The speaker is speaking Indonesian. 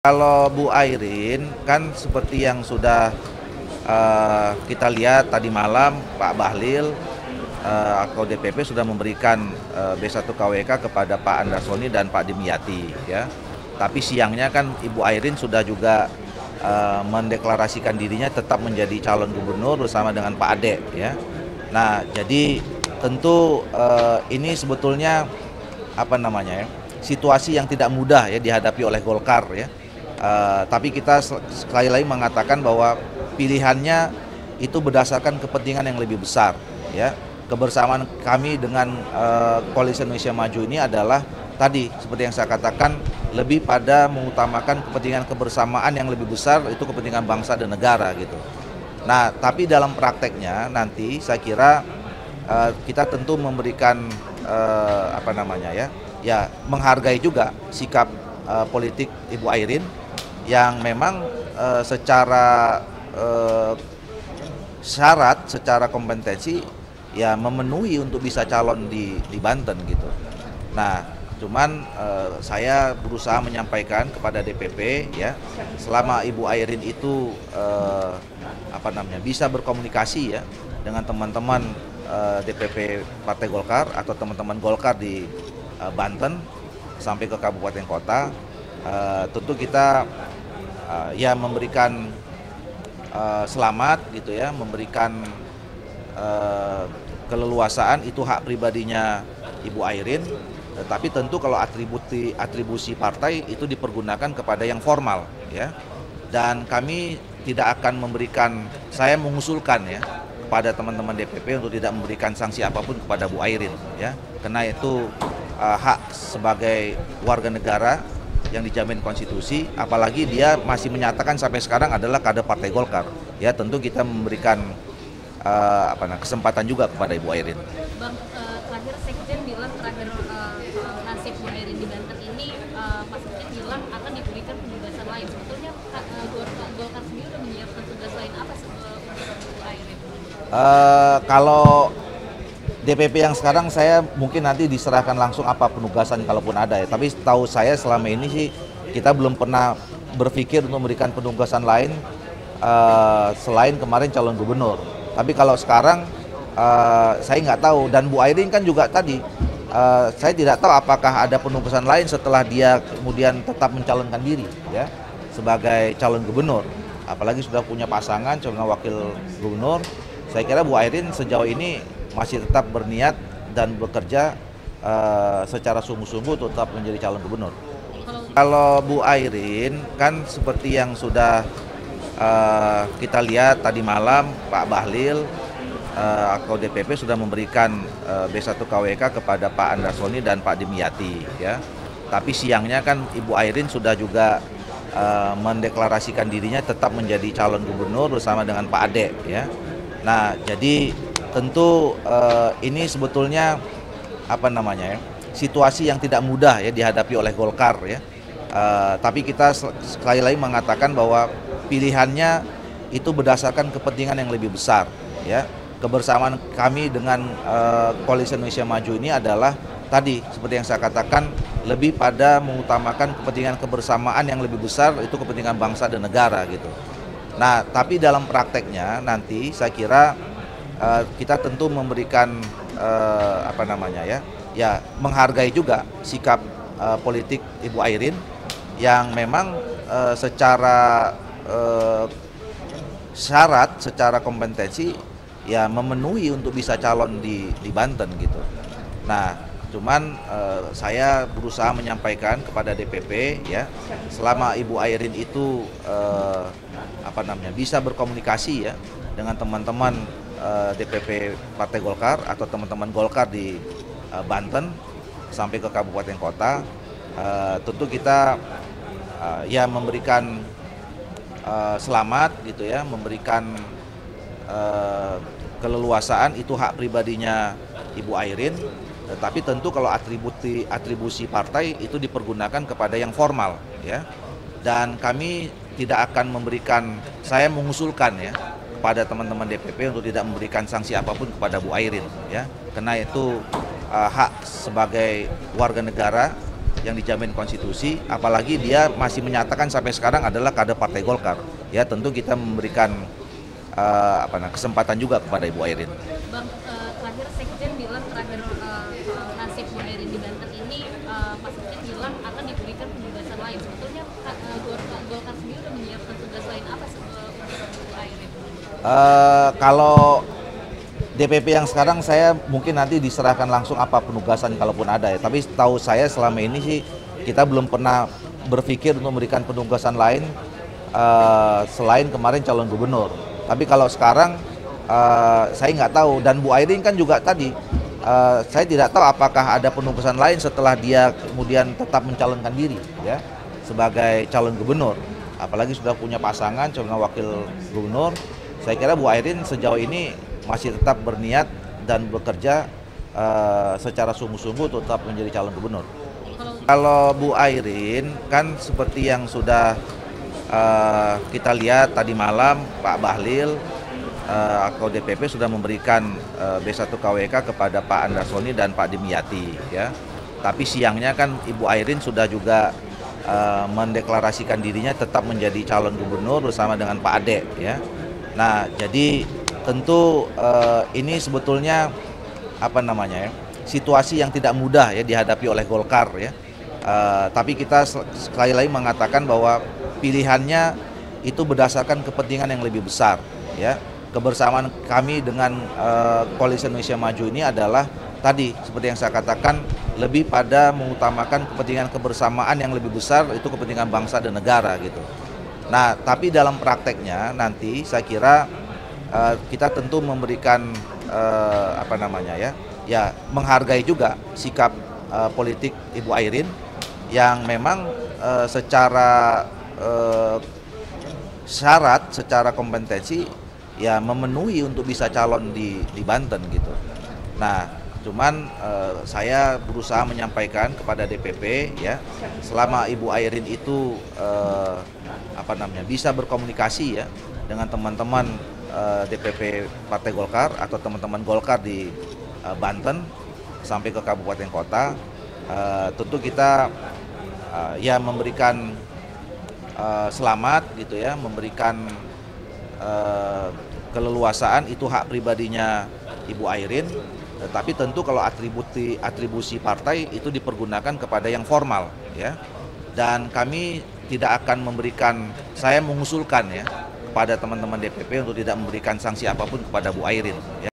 Kalau Bu Airin kan seperti yang sudah kita lihat tadi malam Pak Bahlil atau DPP sudah memberikan B1 KWK kepada Pak Andarsoni dan Pak Dimyati ya. Tapi siangnya kan Ibu Airin sudah juga mendeklarasikan dirinya tetap menjadi calon gubernur bersama dengan Pak Ade ya. Nah, jadi tentu ini sebetulnya situasi yang tidak mudah ya dihadapi oleh Golkar ya. Tapi kita sekali lagi mengatakan bahwa pilihannya itu berdasarkan kepentingan yang lebih besar ya. Kebersamaan kami dengan Koalisi Indonesia Maju ini adalah tadi seperti yang saya katakan, lebih pada mengutamakan kepentingan kebersamaan yang lebih besar, itu kepentingan bangsa dan negara gitu. Nah, tapi dalam prakteknya nanti saya kira kita tentu memberikan menghargai juga sikap politik Ibu Airin yang memang secara syarat, secara kompetensi ya memenuhi untuk bisa calon di Banten gitu. Nah, cuman saya berusaha menyampaikan kepada DPP ya, selama Ibu Airin itu bisa berkomunikasi ya dengan teman-teman DPP Partai Golkar atau teman-teman Golkar di Banten sampai ke kabupaten kota, tentu kita memberikan selamat gitu ya, memberikan keleluasaan, itu hak pribadinya Ibu Airin. Tapi tentu kalau atribusi partai itu dipergunakan kepada yang formal ya. Dan kami tidak akan memberikan, saya mengusulkan ya kepada teman-teman DPP untuk tidak memberikan sanksi apapun kepada Bu Airin ya. Karena itu hak sebagai warga negara yang dijamin konstitusi, apalagi dia masih menyatakan sampai sekarang adalah kader Partai Golkar. Ya, tentu kita memberikan kesempatan juga kepada Ibu Airin. Bang, terakhir Sekjen bilang nasib Bu Airin di Banten ini, Pak Sekjen bilang akan diberikan penugasan lain. Sebetulnya Golkar sendiri sudah menyiapkan tugas lain apa untuk Bu Airin? Kalau DPP yang sekarang saya mungkin nanti diserahkan langsung apa penugasan kalaupun ada ya. Tapi tahu saya selama ini sih kita belum pernah berpikir untuk memberikan penugasan lain selain kemarin calon gubernur. Tapi kalau sekarang saya nggak tahu, dan Bu Airin kan juga tadi saya tidak tahu apakah ada penugasan lain setelah dia kemudian tetap mencalonkan diri ya sebagai calon gubernur. Apalagi sudah punya pasangan calon wakil gubernur. Saya kira Bu Airin sejauh ini masih tetap berniat dan bekerja secara sungguh-sungguh tetap menjadi calon gubernur. Kalau Bu Airin kan seperti yang sudah kita lihat tadi malam Pak Bahlil atau DPP sudah memberikan B1 KWK kepada Pak Andarsoni dan Pak Dimyati ya. Tapi siangnya kan Ibu Airin sudah juga mendeklarasikan dirinya tetap menjadi calon gubernur bersama dengan Pak Ade ya. Nah, jadi tentu ini sebetulnya situasi yang tidak mudah ya dihadapi oleh Golkar ya. Tapi kita sekali lagi mengatakan bahwa pilihannya itu berdasarkan kepentingan yang lebih besar ya. Kebersamaan kami dengan Koalisi Indonesia Maju ini adalah tadi seperti yang saya katakan, lebih pada mengutamakan kepentingan kebersamaan yang lebih besar, itu kepentingan bangsa dan negara gitu. Nah, tapi dalam prakteknya nanti saya kira kita tentu memberikan menghargai juga sikap politik Ibu Airin yang memang secara syarat, secara kompetensi ya memenuhi untuk bisa calon di Banten gitu. Nah, cuman saya berusaha menyampaikan kepada DPP ya, selama Ibu Airin itu bisa berkomunikasi ya dengan teman-teman DPP Partai Golkar atau teman-teman Golkar di Banten sampai ke kabupaten kota, tentu kita memberikan selamat gitu ya, memberikan keleluasaan, itu hak pribadinya Ibu Airin. Tapi tentu kalau atribusi partai itu dipergunakan kepada yang formal ya. Dan kami tidak akan memberikan, saya mengusulkan ya kepada teman-teman DPP untuk tidak memberikan sanksi apapun kepada Bu Airin ya. Karena itu hak sebagai warga negara yang dijamin konstitusi, apalagi dia masih menyatakan sampai sekarang adalah kader Partai Golkar. Ya tentu kita memberikan kesempatan juga kepada Ibu Airin. Bang, terakhir Sekjen bilang terakhir soal nasib Bu Airin di Banten ini, Pak Sekjen bilang akan diberikan penugasan lain. Sebetulnya Golkar sendiri udah menyiapkan tugas lain apa untuk Bu Airin? Kalau DPP yang sekarang saya mungkin nanti diserahkan langsung apa penugasan kalaupun ada ya. Tapi tahu saya selama ini sih kita belum pernah berpikir untuk memberikan penugasan lain selain kemarin calon gubernur. Tapi kalau sekarang saya nggak tahu, dan Bu Airin kan juga tadi saya tidak tahu apakah ada penugasan lain setelah dia kemudian tetap mencalonkan diri ya sebagai calon gubernur. Apalagi sudah punya pasangan calon wakil gubernur. Saya kira Bu Airin sejauh ini masih tetap berniat dan bekerja secara sungguh-sungguh tetap menjadi calon gubernur. Kalau Bu Airin kan seperti yang sudah kita lihat tadi malam, Pak Bahlil atau DPP sudah memberikan B1 KWK kepada Pak Andarsoni dan Pak Dimyati ya. Tapi siangnya kan Ibu Airin sudah juga mendeklarasikan dirinya tetap menjadi calon gubernur bersama dengan Pak Ade ya. Nah, jadi tentu ini sebetulnya situasi yang tidak mudah ya dihadapi oleh Golkar ya. Tapi kita sekali lagi mengatakan bahwa pilihannya itu berdasarkan kepentingan yang lebih besar ya. Kebersamaan kami dengan Koalisi Indonesia Maju ini adalah tadi seperti yang saya katakan, lebih pada mengutamakan kepentingan kebersamaan yang lebih besar, itu kepentingan bangsa dan negara gitu. Nah, tapi dalam prakteknya nanti saya kira kita tentu memberikan menghargai juga sikap politik Ibu Airin yang memang secara syarat, secara kompetensi ya memenuhi untuk bisa calon di Banten gitu. Nah, cuman saya berusaha menyampaikan kepada DPP ya, selama Ibu Airin itu bisa berkomunikasi ya dengan teman-teman DPP Partai Golkar atau teman-teman Golkar di Banten sampai ke kabupaten kota, tentu kita ya memberikan selamat gitu ya, memberikan keleluasaan, itu hak pribadinya Ibu Airin. Tapi tentu kalau atribusi partai itu dipergunakan kepada yang formal ya. Dan kami tidak akan memberikan, saya mengusulkan ya kepada teman-teman DPP untuk tidak memberikan sanksi apapun kepada Bu Airin ya.